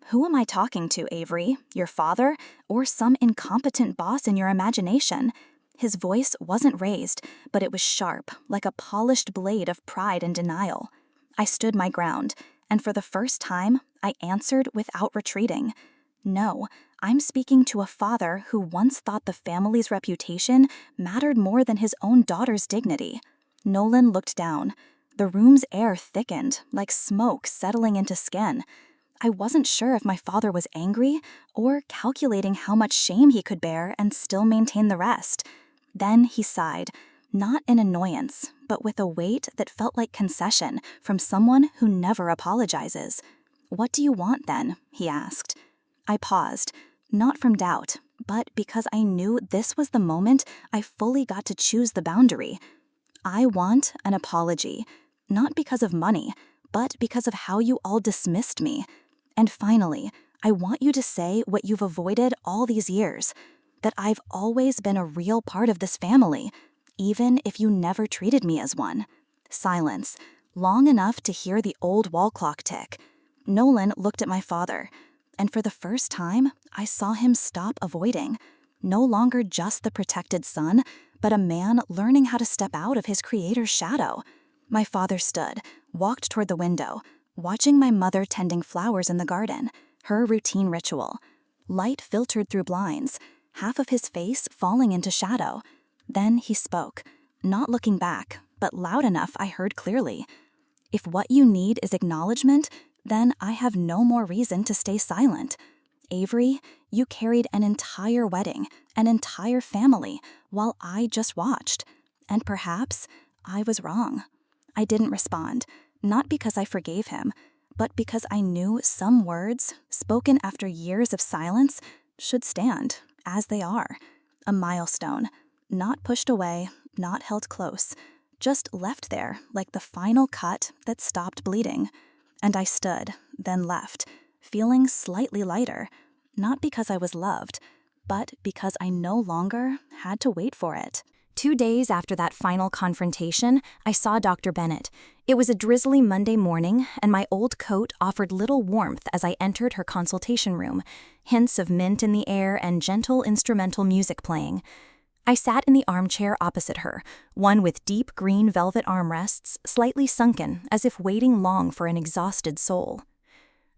"Who am I talking to, Avery? Your father? Or some incompetent boss in your imagination?" His voice wasn't raised, but it was sharp, like a polished blade of pride and denial. I stood my ground, and for the first time, I answered without retreating. "No, I'm speaking to a father who once thought the family's reputation mattered more than his own daughter's dignity." Nolan looked down. The room's air thickened, like smoke settling into skin. I wasn't sure if my father was angry or calculating how much shame he could bear and still maintain the rest. Then he sighed, not in annoyance, but with a weight that felt like concession from someone who never apologizes. "What do you want then?" he asked. I paused, not from doubt, but because I knew this was the moment I fully got to choose the boundary. "I want an apology, not because of money, but because of how you all dismissed me. And finally, I want you to say what you've avoided all these years, that I've always been a real part of this family, even if you never treated me as one." Silence, long enough to hear the old wall clock tick. Nolan looked at my father, and for the first time, I saw him stop avoiding. No longer just the protected son, but a man learning how to step out of his creator's shadow. My father stood, walked toward the window, watching my mother tending flowers in the garden, her routine ritual. Light filtered through blinds, half of his face falling into shadow. Then he spoke, not looking back, but loud enough I heard clearly. "If what you need is acknowledgement, then I have no more reason to stay silent. Avery, you carried an entire wedding, an entire family, while I just watched. And perhaps I was wrong." I didn't respond, not because I forgave him, but because I knew some words, spoken after years of silence, should stand as they are. A milestone, not pushed away, not held close, just left there like the final cut that stopped bleeding. And I stood, then left, feeling slightly lighter, not because I was loved, but because I no longer had to wait for it. 2 days after that final confrontation, I saw Dr. Bennett. It was a drizzly Monday morning, and my old coat offered little warmth as I entered her consultation room, hints of mint in the air and gentle instrumental music playing. I sat in the armchair opposite her, one with deep green velvet armrests, slightly sunken, as if waiting long for an exhausted soul.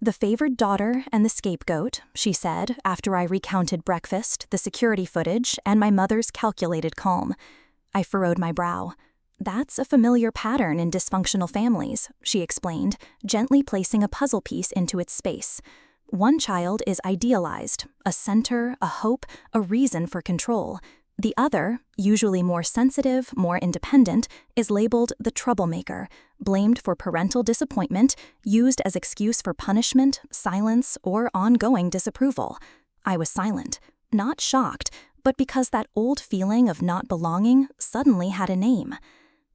"The favored daughter and the scapegoat," she said, after I recounted breakfast, the security footage, and my mother's calculated calm. I furrowed my brow. "That's a familiar pattern in dysfunctional families," she explained, gently placing a puzzle piece into its space. "One child is idealized, a center, a hope, a reason for control. The other, usually more sensitive, more independent, is labeled the troublemaker, blamed for parental disappointment, used as excuse for punishment, silence, or ongoing disapproval." I was silent, not shocked, but because that old feeling of not belonging suddenly had a name.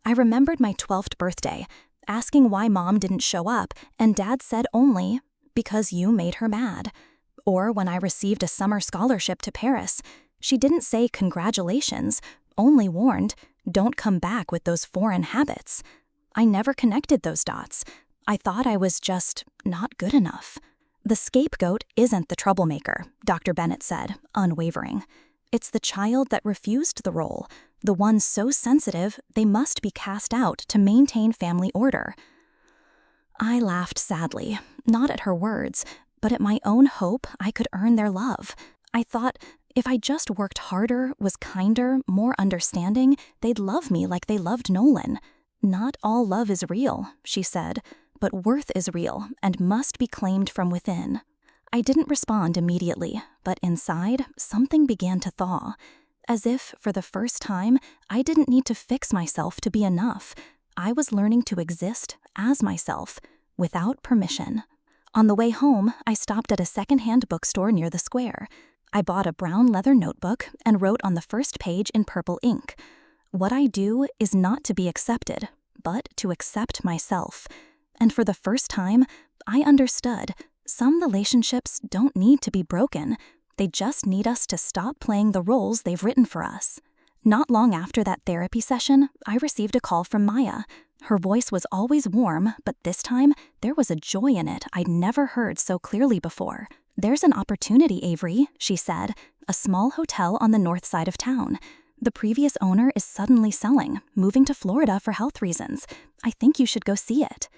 I remembered my 12th birthday, asking why Mom didn't show up, and Dad said only, "Because you made her mad." Or when I received a summer scholarship to Paris, she didn't say congratulations, only warned, "Don't come back with those foreign habits." I never connected those dots. I thought I was just not good enough. "The scapegoat isn't the troublemaker," Dr. Bennett said, unwavering. "It's the child that refused the role, the one so sensitive they must be cast out to maintain family order." I laughed sadly, not at her words, but at my own hope I could earn their love. I thought, if I just worked harder, was kinder, more understanding, they'd love me like they loved Nolan. "Not all love is real," she said, "but worth is real and must be claimed from within." I didn't respond immediately, but inside, something began to thaw. As if, for the first time, I didn't need to fix myself to be enough. I was learning to exist as myself, without permission. On the way home, I stopped at a secondhand bookstore near the square. I bought a brown leather notebook and wrote on the first page in purple ink, "What I do is not to be accepted, but to accept myself." And for the first time, I understood some relationships don't need to be broken. They just need us to stop playing the roles they've written for us. Not long after that therapy session, I received a call from Maya. Her voice was always warm, but this time, there was a joy in it I'd never heard so clearly before. "There's an opportunity, Avery," she said, "a small hotel on the north side of town. The previous owner is suddenly selling, moving to Florida for health reasons. I think you should go see it."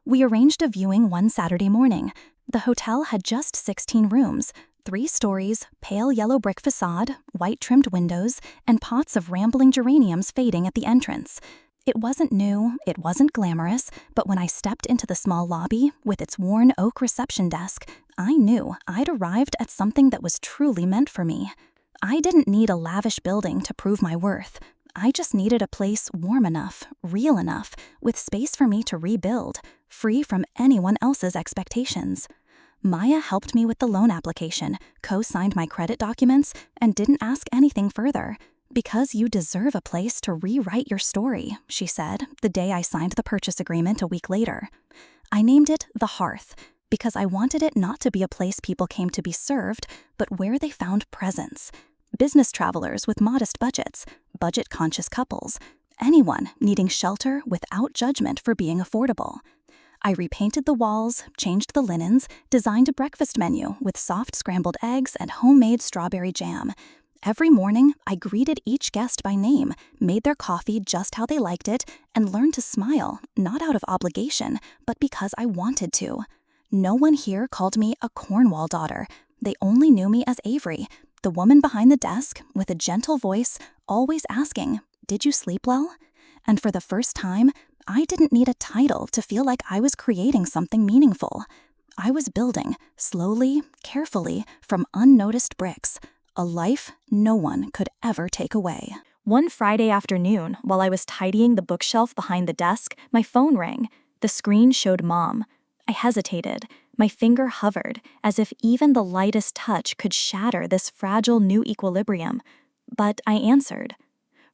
We arranged a viewing one Saturday morning. The hotel had just 16 rooms, 3 stories, pale yellow brick facade, white trimmed windows, and pots of rambling geraniums fading at the entrance. It wasn't new, it wasn't glamorous, but when I stepped into the small lobby with its worn oak reception desk, I knew I'd arrived at something that was truly meant for me. I didn't need a lavish building to prove my worth. I just needed a place warm enough, real enough, with space for me to rebuild, free from anyone else's expectations. Maya helped me with the loan application, co-signed my credit documents, and didn't ask anything further. "Because you deserve a place to rewrite your story," she said, the day I signed the purchase agreement a week later. I named it The Hearth, because I wanted it not to be a place people came to be served, but where they found presence. Business travelers with modest budgets, budget-conscious couples, anyone needing shelter without judgment for being affordable. I repainted the walls, changed the linens, designed a breakfast menu with soft scrambled eggs and homemade strawberry jam. Every morning, I greeted each guest by name, made their coffee just how they liked it, and learned to smile, not out of obligation, but because I wanted to. No one here called me a Cornwall daughter. They only knew me as Avery, the woman behind the desk with a gentle voice, always asking, "Did you sleep well?" And for the first time, I didn't need a title to feel like I was creating something meaningful. I was building, slowly, carefully, from unnoticed bricks, a life no one could ever take away. One Friday afternoon, while I was tidying the bookshelf behind the desk, my phone rang. The screen showed Mom. I hesitated. My finger hovered, as if even the lightest touch could shatter this fragile new equilibrium. But I answered.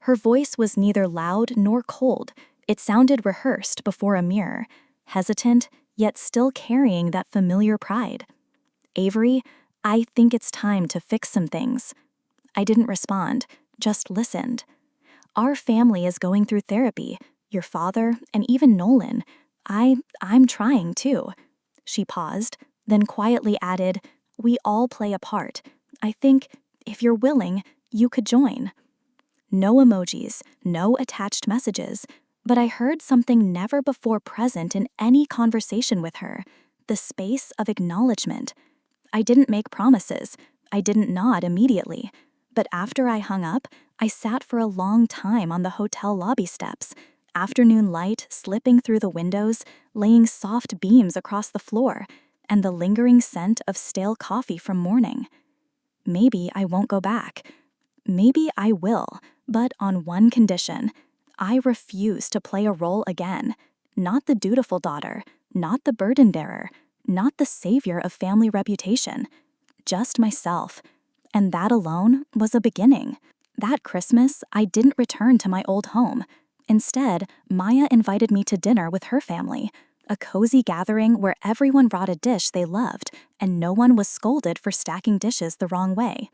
Her voice was neither loud nor cold. It sounded rehearsed before a mirror, hesitant, yet still carrying that familiar pride. "Avery, I think it's time to fix some things." I didn't respond, just listened. "Our family is going through therapy, your father, and even Nolan. I'm trying too." She paused, then quietly added, "We all play a part. I think, if you're willing, you could join." No emojis, no attached messages, but I heard something never before present in any conversation with her, the space of acknowledgement. I didn't make promises. I didn't nod immediately. But after I hung up, I sat for a long time on the hotel lobby steps, afternoon light slipping through the windows, laying soft beams across the floor, and the lingering scent of stale coffee from morning. Maybe I won't go back. Maybe I will, but on one condition. I refuse to play a role again. Not the dutiful daughter, not the burden bearer, not the savior of family reputation. Just myself. And that alone was a beginning. That Christmas, I didn't return to my old home. Instead, Maya invited me to dinner with her family, a cozy gathering where everyone brought a dish they loved, and no one was scolded for stacking dishes the wrong way.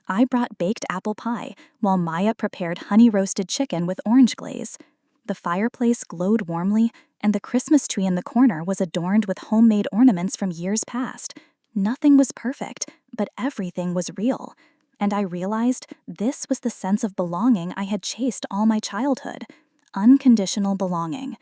I brought baked apple pie, while Maya prepared honey-roasted chicken with orange glaze. The fireplace glowed warmly, and the Christmas tree in the corner was adorned with homemade ornaments from years past. Nothing was perfect, but everything was real. And I realized this was the sense of belonging I had chased all my childhood. Unconditional belonging.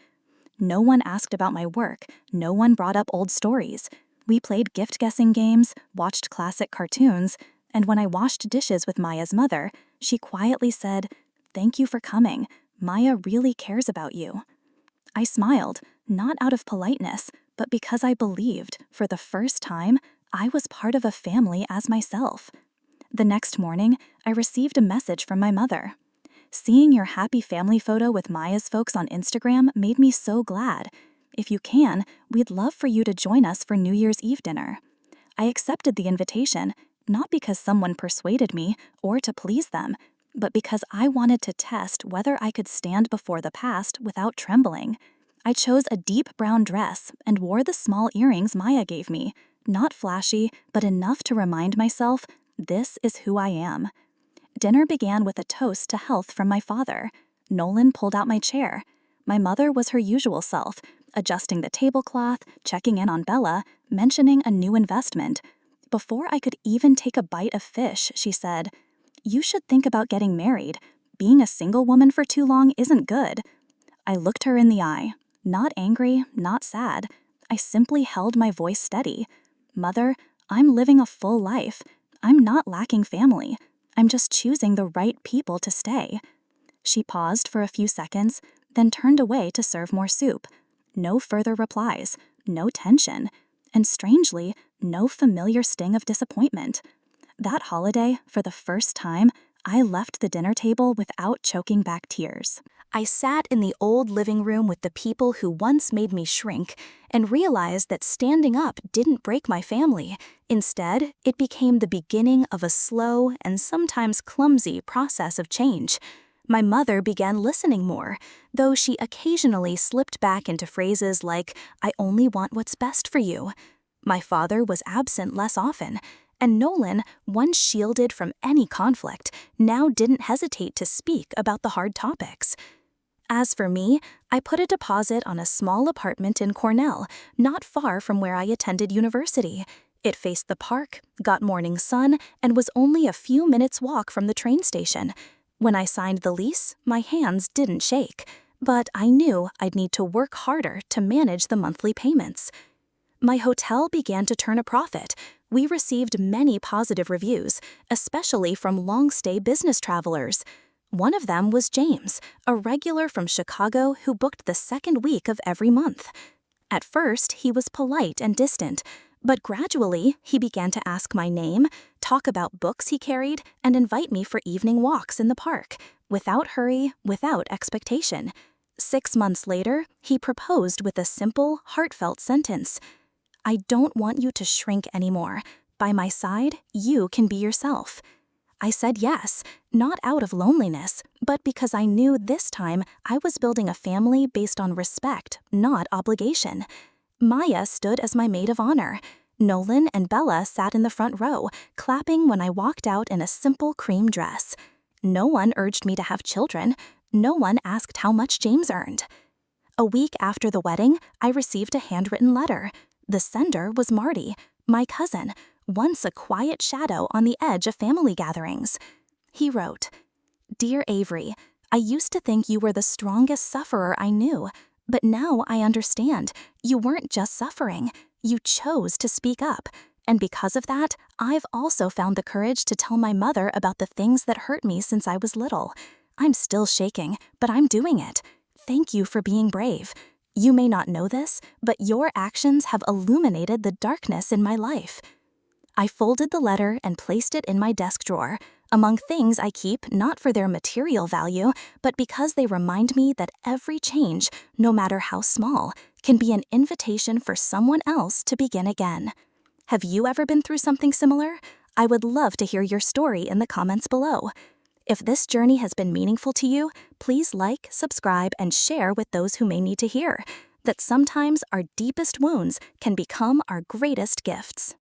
No one asked about my work, no one brought up old stories. We played gift-guessing games, watched classic cartoons, and when I washed dishes with Maya's mother, she quietly said, "Thank you for coming. Maya really cares about you." I smiled, not out of politeness, but because I believed, for the first time, I was part of a family as myself. The next morning, I received a message from my mother. "Seeing your happy family photo with Maya's folks on Instagram made me so glad. If you can, we'd love for you to join us for New Year's Eve dinner." I accepted the invitation, not because someone persuaded me or to please them, but because I wanted to test whether I could stand before the past without trembling. I chose a deep brown dress and wore the small earrings Maya gave me, not flashy, but enough to remind myself, this is who I am. Dinner began with a toast to health from my father. Nolan pulled out my chair. My mother was her usual self, adjusting the tablecloth, checking in on Bella, mentioning a new investment. Before I could even take a bite of fish, she said, "You should think about getting married. Being a single woman for too long isn't good." I looked her in the eye. Not angry, not sad. I simply held my voice steady. "Mother, I'm living a full life. I'm not lacking family. I'm just choosing the right people to stay." She paused for a few seconds, then turned away to serve more soup. No further replies, no tension, and strangely, no familiar sting of disappointment. That holiday, for the first time, I left the dinner table without choking back tears. I sat in the old living room with the people who once made me shrink and realized that standing up didn't break my family. Instead, it became the beginning of a slow and sometimes clumsy process of change. My mother began listening more, though she occasionally slipped back into phrases like, "I only want what's best for you." My father was absent less often, and Nolan, once shielded from any conflict, now didn't hesitate to speak about the hard topics. As for me, I put a deposit on a small apartment in Cornell, not far from where I attended university. It faced the park, got morning sun, and was only a few minutes' walk from the train station. When I signed the lease, my hands didn't shake, but I knew I'd need to work harder to manage the monthly payments. My hotel began to turn a profit. We received many positive reviews, especially from long-stay business travelers. One of them was James, a regular from Chicago who booked the second week of every month. At first, he was polite and distant, but gradually he began to ask my name, talk about books he carried, and invite me for evening walks in the park, without hurry, without expectation. 6 months later, he proposed with a simple, heartfelt sentence. "I don't want you to shrink anymore. By my side, you can be yourself." I said yes, not out of loneliness, but because I knew this time I was building a family based on respect, not obligation. Maya stood as my maid of honor. Nolan and Bella sat in the front row, clapping when I walked out in a simple cream dress. No one urged me to have children. No one asked how much James earned. A week after the wedding, I received a handwritten letter. The sender was Marty, my cousin, once a quiet shadow on the edge of family gatherings. He wrote, "Dear Avery, I used to think you were the strongest sufferer I knew, but now I understand. You weren't just suffering. You chose to speak up. And because of that, I've also found the courage to tell my mother about the things that hurt me since I was little. I'm still shaking, but I'm doing it. Thank you for being brave. You may not know this, but your actions have illuminated the darkness in my life." I folded the letter and placed it in my desk drawer, among things I keep not for their material value, but because they remind me that every change, no matter how small, can be an invitation for someone else to begin again. Have you ever been through something similar? I would love to hear your story in the comments below. If this journey has been meaningful to you, please like, subscribe, and share with those who may need to hear that sometimes our deepest wounds can become our greatest gifts.